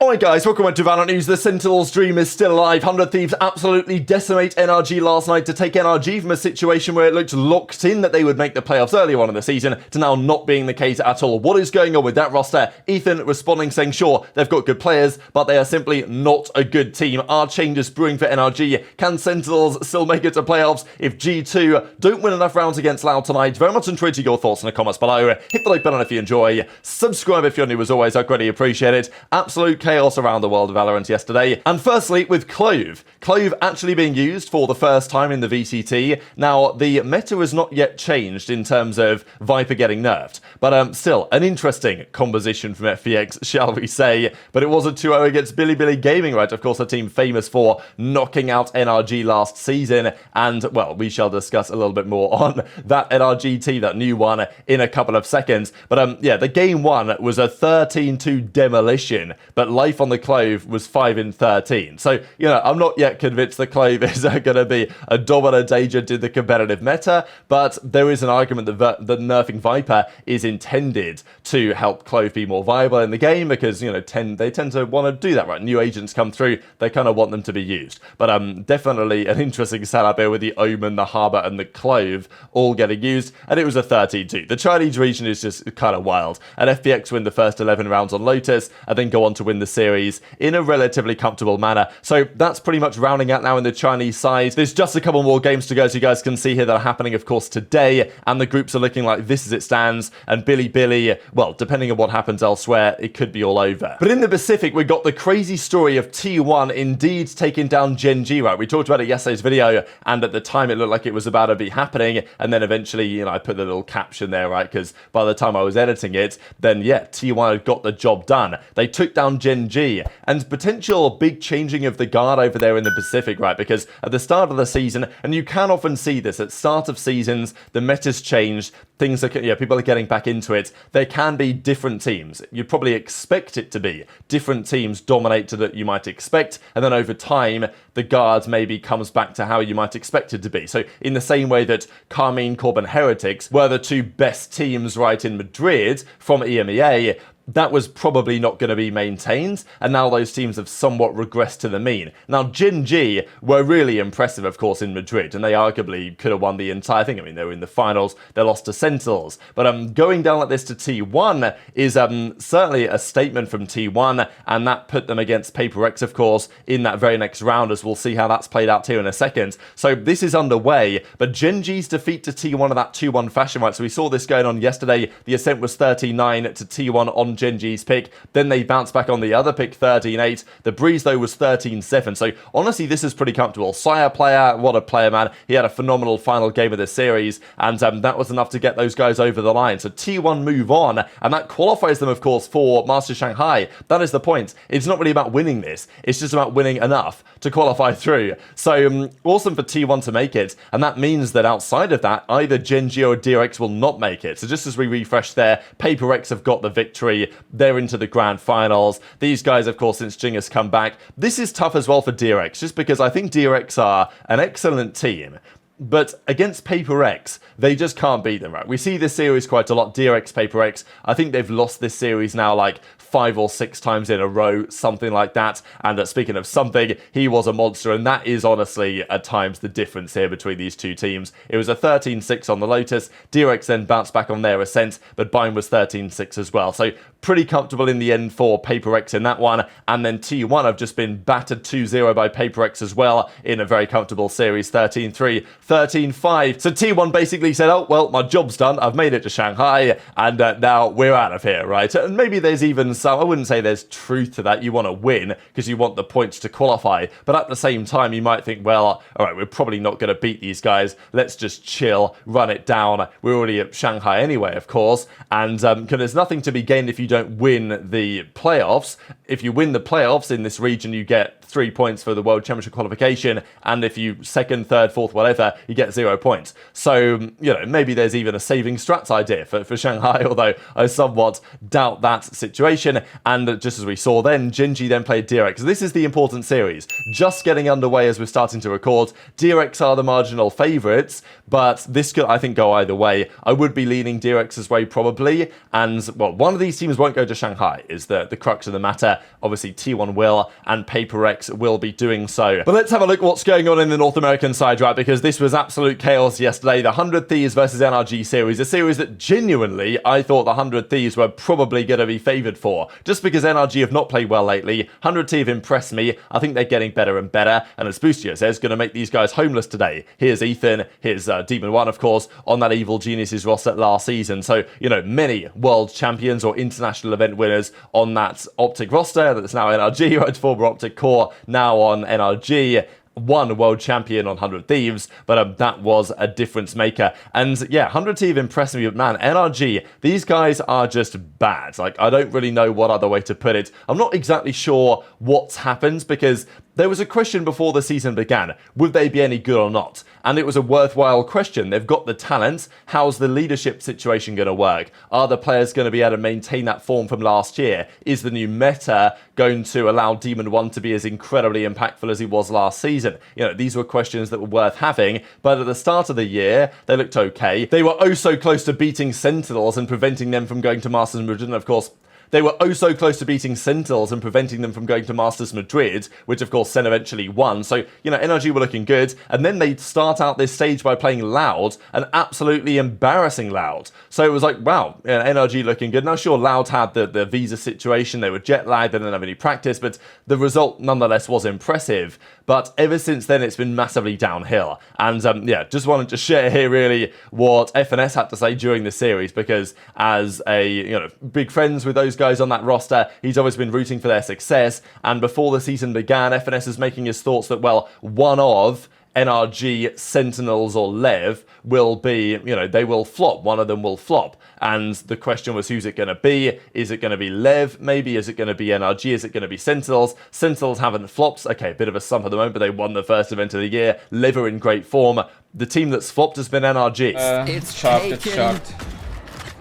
Alright guys, welcome to VALORANT News. The Sentinels' dream is still alive. 100 Thieves absolutely decimate NRG last night to take NRG from a situation where it looked locked in that they would make the playoffs earlier on in the season to now not being the case at all. What is going on with that roster? Ethan responding saying, sure, they've got good players, but they are simply not a good team. Are changes brewing for NRG? Can Sentinels still make it to playoffs if G2 don't win enough rounds against Loud tonight? Very much enjoyed your thoughts in the comments below. Hit the like button if you enjoy. Subscribe if you're new as always. I'd greatly appreciate it. Absolute chaos around the world of Valorant yesterday. And firstly, with Clove. Clove actually being used for the first time in the VCT. Now, the meta has not yet changed in terms of Viper getting nerfed. But still, an interesting composition from FPX, shall we say. But it was a 2-0 against Billy Gaming, right? Of course, a team famous for knocking out NRG last season. And, well, we shall discuss a little bit more on that NRG team, that new one, in a couple of seconds. But, yeah, the game one was a 13-2 demolition. But life on the Clove was 5-13. So, you know, I'm not yet convinced the Clove is going to be a dominant agent in the competitive meta, but there is an argument that nerfing Viper is intended to help Clove be more viable in the game because, you know, they tend to want to do that, right? New agents come through, they kind of want them to be used. But definitely an interesting setup here with the Omen, the Harbor, and the Clove all getting used, and it was a 13-2. The Chinese region is just kind of wild, and FPX win the first 11 rounds on Lotus, and then go on to win the series in a relatively comfortable manner. So that's pretty much rounding out now in the Chinese side. There's just a couple more games to go, so you guys can see here that are happening, of course, today, and the groups are looking like this as it stands, and Billy, well, depending on what happens elsewhere, it could be all over. But in the Pacific, we got the crazy story of T1 indeed taking down Gen.G, right? We talked about it in yesterday's video, and at the time it looked like it was about to be happening, and then eventually, you know, I put the little caption there, right? Because by the time I was editing it, then yeah, T1 had got the job done. They took down Gen.G, and potential big changing of the guard over there in the Pacific, right? Because at the start of the season, and you can often see this at start of seasons, the meta's changed, things are, yeah, people are getting back into it. There can be different teams. You'd probably expect it to be different teams dominate to that you might expect, and then over time, the guard maybe comes back to how you might expect it to be. So in the same way that Carmine Corp and Heretics were the two best teams right in Madrid from EMEA, that was probably not going to be maintained, and now those teams have somewhat regressed to the mean. Now, Gen.G were really impressive, of course, in Madrid, and they arguably could have won the entire thing. I mean, they were in the finals, they lost to Sentinels. But going down like this to T1 is certainly a statement from T1, and that put them against Paper X, of course, in that very next round, as we'll see how that's played out here in a second. So this is underway, but Gen.G's defeat to T1 in that 2-1 fashion, right? So we saw this going on yesterday. The Ascent was 13-9 to T1 on Gen.G's pick. Then they bounced back on the other pick, 13-8. The Breeze, though, was 13-7. So, honestly, this is pretty comfortable. Sire player, what a player, man. He had a phenomenal final game of the series, and that was enough to get those guys over the line. So, T1 move on, and that qualifies them, of course, for Masters Shanghai. That is the point. It's not really about winning this. It's just about winning enough to qualify through. So, awesome for T1 to make it, and that means that outside of that, either Gen.G or DRX will not make it. So, just as we refresh there, Paper X have got the victory. They're into the grand finals. These guys, of course, since Jing has come back. This is tough as well for DRX, just because I think DRX are an excellent team. But against Paper X, they just can't beat them, right? We see this series quite a lot, DRX, Paper X. I think they've lost this series now like 5 or 6 times in a row, something like that. And speaking of something, he was a monster, and that is honestly at times the difference here between these two teams. It was a 13-6 on the Lotus. DRX then bounced back on their Ascent, but Bind was 13-6 as well. So pretty comfortable in the end for Paper X in that one. And then T1 have just been battered 2-0 by Paper X as well in a very comfortable series, 13-3, 13-5. So T1 basically said, oh, well, my job's done. I've made it to Shanghai, and now we're out of here, right? And maybe there's even some, I wouldn't say there's truth to that. You want to win because you want the points to qualify. But at the same time, you might think, well, all right, we're probably not going to beat these guys. Let's just chill, run it down. We're already at Shanghai anyway, of course. And there's nothing to be gained if you don't win the playoffs. If you win the playoffs in this region, you get 3 points for the World Championship qualification, and if you second, third, fourth, whatever, you get 0 points. So, you know, maybe there's even a saving strats idea for Shanghai, although I somewhat doubt that situation. And just as we saw then, Gen.G then played DRX. This is the important series. Just getting underway as we're starting to record. DRX are the marginal favourites, but this could, I think, go either way. I would be leaning DRX's way probably, and, well, one of these teams won't go to Shanghai, is the crux of the matter. Obviously, T1 will, and PaperX will be doing so. But let's have a look what's going on in the North American side, right, because this was absolute chaos yesterday. The 100 Thieves versus NRG series, a series that genuinely I thought the 100 Thieves were probably going to be favoured for, just because NRG have not played well lately. 100 T have impressed me. I think they're getting better and better, and as Boostio says, going to make these guys homeless today. Here's Ethan, here's Demon 1, of course, on that Evil Geniuses roster last season. So, you know, many world champions or international event winners on that Optic roster that's now NRG, right, former Optic core, now on NRG. One world champion on 100 Thieves, but that was a difference maker. And yeah, 100 Thieves impressed me, but man, NRG, these guys are just bad. Like, I don't really know what other way to put it. I'm not exactly sure what's happened, because there was a question before the season began, would they be any good or not? And it was a worthwhile question. They've got the talent. How's the leadership situation going to work? Are the players going to be able to maintain that form from last year? Is the new meta going to allow Demon 1 to be as incredibly impactful as he was last season? You know, these were questions that were worth having, but at the start of the year, they looked okay. They were oh so close to beating Sentinels and preventing them from going to Masters Madrid, and of course, they were oh so close to beating Sentinels and preventing them from going to Masters Madrid, which of course Sen eventually won. So, you know, NRG were looking good, and then they start out this stage by playing Loud, and absolutely embarrassing Loud. So it was like, wow, NRG looking good. Now sure, Loud had the visa situation, they were jet lagged, they didn't have any practice, but the result nonetheless was impressive. But ever since then, it's been massively downhill. And yeah, just wanted to share here really what FNS had to say during the series, because as a, you know, big friends with those guys on that roster, he's always been rooting for their success. And before the season began, FNS is making his thoughts that, well, one of NRG, Sentinels, or Lev will be, you know, they will flop. One of them will flop. And the question was, who's it going to be? Is it going to be Lev? Maybe. Is it going to be NRG? Is it going to be Sentinels? Sentinels haven't flopped. Okay, a bit of a slump at the moment, but they won the first event of the year. Lev are in great form. The team that's flopped has been NRG. It's shocked.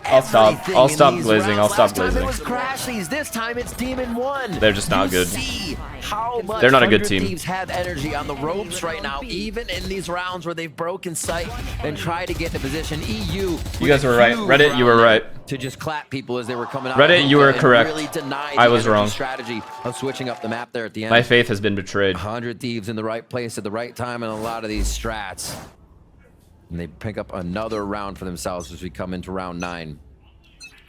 I'll stop glazing. I'll stop glazing. This time it's Demon 1. They're just not good. They're not a good team. Thieves have energy on the ropes right now, even in these rounds where they've broken sight and tried to get into position. EU, you guys were right. Reddit, you were right. To just clap people as they were coming out. Reddit, you were correct. Really I was wrong. Strategy of switching up the map there at the end. My faith has been betrayed. 100 Thieves in the right place at the right time in a lot of these strats. And they pick up another round for themselves as we come into round 9.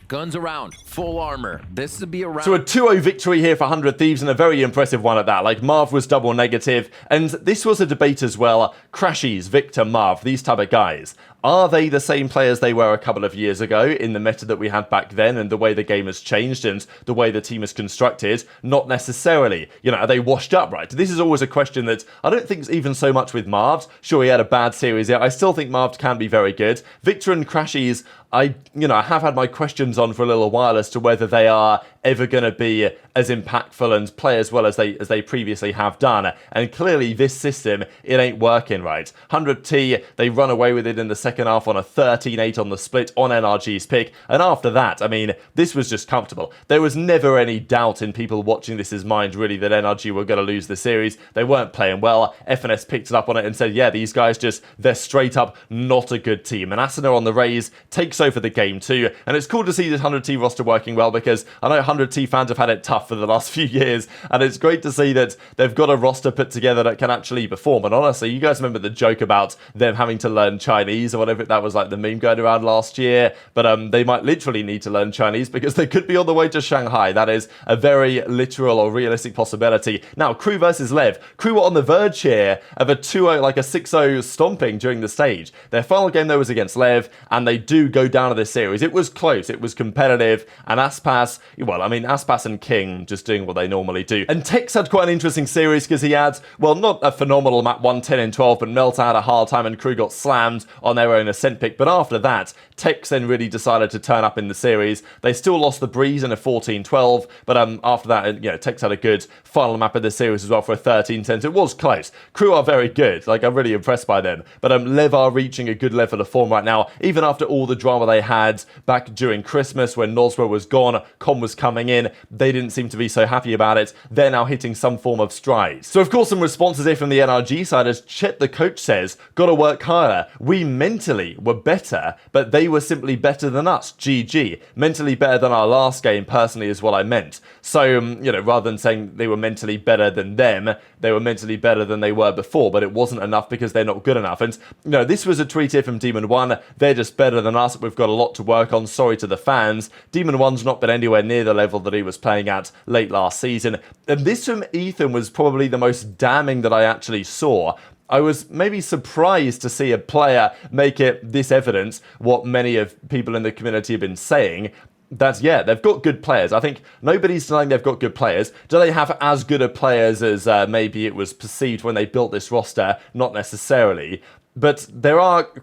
Guns around, full armor. This would be a round. So a 2-0 victory here for 100 Thieves, and a very impressive one at that. Like, Marv was double negative, and this was a debate as well. Crashies, Victor, Marv, these type of guys. Are they the same players they were a couple of years ago in the meta that we had back then and the way the game has changed and the way the team is constructed? Not necessarily. You know, are they washed up, right? This is always a question that I don't think is even so much with Marv. Sure, he had a bad series here. I still think Marv can be very good. Victor and Crashies, I have had my questions on for a little while as to whether they are ever going to be as impactful and play as well as they previously have done. And clearly this system, it ain't working, right? 100T, they run away with it in the second half on a 13-8 on the split on NRG's pick. And after that, I mean, this was just comfortable. There was never any doubt in people watching this mind, really, that NRG were going to lose the series. They weren't playing well. FNS picked it up on it and said, yeah, these guys they're straight up not a good team. And Asuna on the Rays takes over the game too. And it's cool to see this 100T roster working well, because I know 100T fans have had it tough for the last few years, and it's great to see that they've got a roster put together that can actually perform. And honestly, you guys remember the joke about them having to learn Chinese or whatever, that was like the meme going around last year, but they might literally need to learn Chinese because they could be on the way to Shanghai. That is a very literal or realistic possibility. Now, Crew versus Lev. Crew were on the verge here of a 2-0, like a 6-0 stomping during the stage. Their final game though was against Lev, and they do go down to this series. It was close, it was competitive, and Aspas, well, I mean, Aspas and King just doing what they normally do. And Tex had quite an interesting series because he had, well, not a phenomenal map 110 and 12, but Melta had a hard time and Crew got slammed on their own ascent pick. But after that, Tex then really decided to turn up in the series. They still lost the Breeze in a 14-12, but after that, you know, Tex had a good final map of the series as well for a 13-10. So it was close. Crew are very good. Like, I'm really impressed by them. But Lev are reaching a good level of form right now, even after all the drama they had back during Christmas when Nosra was gone, Con was coming in. They didn't seem to be so happy about it. They're now hitting some form of stride. So, of course, some responses here from the NRG side, as Chet the coach says, gotta work harder. We mentally were better, but they were simply better than us. GG. Mentally better than our last game, personally, is what I meant. So, you know, rather than saying they were mentally better than them, they were mentally better than they were before, but it wasn't enough because they're not good enough. And, you know, this was a tweet here from Demon 1. They're just better than us. We've got a lot to work on. Sorry to the fans. Demon 1's not been anywhere near the level that he was playing at late last season. And this from Ethan was probably the most damning that I actually saw. I was maybe surprised to see a player make it this evident, what many of people in the community have been saying, that, yeah, they've got good players. I think nobody's denying they've got good players. Do they have as good a players as maybe it was perceived when they built this roster? Not necessarily. But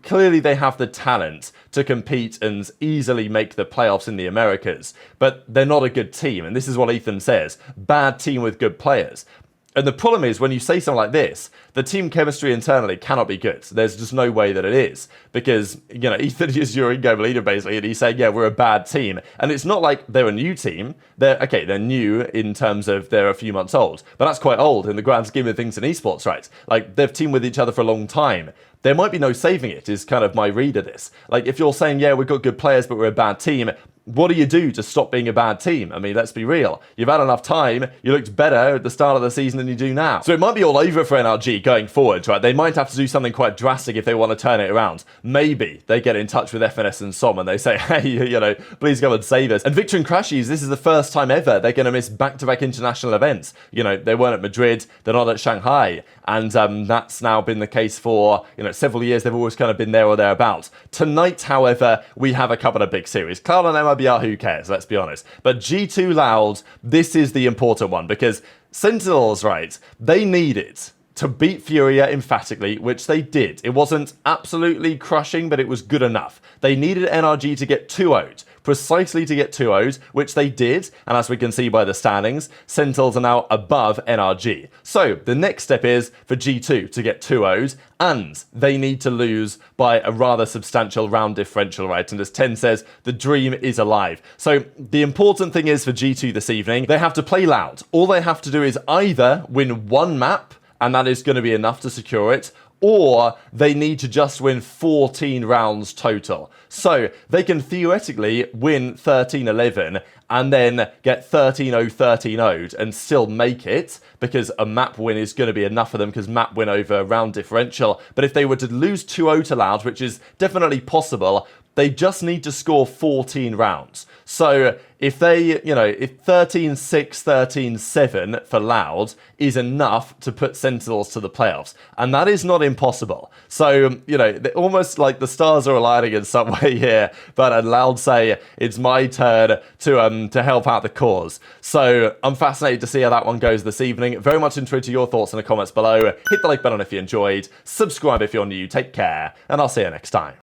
clearly they have the talent to compete and easily make the playoffs in the Americas. But they're not a good team, and this is what Ethan says. Bad team with good players. And the problem is, when you say something like this, the team chemistry internally cannot be good. There's just no way that it is. Because, you know, Ethan is your in-game leader, basically, and he's saying, yeah, we're a bad team. And it's not like they're a new team. They're new in terms of they're a few months old. But that's quite old in the grand scheme of things in esports, right? Like, they've teamed with each other for a long time. There might be no saving it, is kind of my read of this. Like, if you're saying, yeah, we've got good players, but we're a bad team, what do you do to stop being a bad team? I mean, let's be real. You've had enough time. You looked better at the start of the season than you do now. So it might be all over for NRG going forward, right? They might have to do something quite drastic if they want to turn it around. Maybe they get in touch with FNS and SOM and they say, hey, you know, please come and save us. And Victor and Crashies, this is the first time ever they're going to miss back-to-back international events. You know, they weren't at Madrid, they're not at Shanghai. And that's now been the case for, you know, several years. They've always kind of been there or thereabouts. Tonight, however, we have a couple of big series. Cloud and MIBR, who cares? Let's be honest. But G2 Loud, this is the important one because Sentinels, right, they need it to beat Furia emphatically, which they did. It wasn't absolutely crushing, but it was good enough. They needed NRG to get 2-0'd, precisely to get 2-0'd, which they did, and as we can see by the standings, Sentinels are now above NRG. So, the next step is for G2 to get 2-0'd, and they need to lose by a rather substantial round differential, right? And as Ten says, the dream is alive. So, the important thing is for G2 this evening, they have to play loud. All they have to do is either win one map, and that is going to be enough to secure it, or they need to just win 14 rounds total. So they can theoretically win 13-11 and then get 13-0, 13-0'd and still make it, because a map win is going to be enough for them because map win over round differential. But if they were to lose 2-0 to Loud, which is definitely possible, they just need to score 14 rounds. So if they, you know, if 13-6, 13-7 for Loud is enough to put Sentinels to the playoffs, and that is not impossible. So, you know, almost like the stars are aligning in some way here, but Loud say it's my turn to help out the cause. So I'm fascinated to see how that one goes this evening. Very much interested to your thoughts in the comments below. Hit the like button if you enjoyed, subscribe if you're new, take care, and I'll see you next time.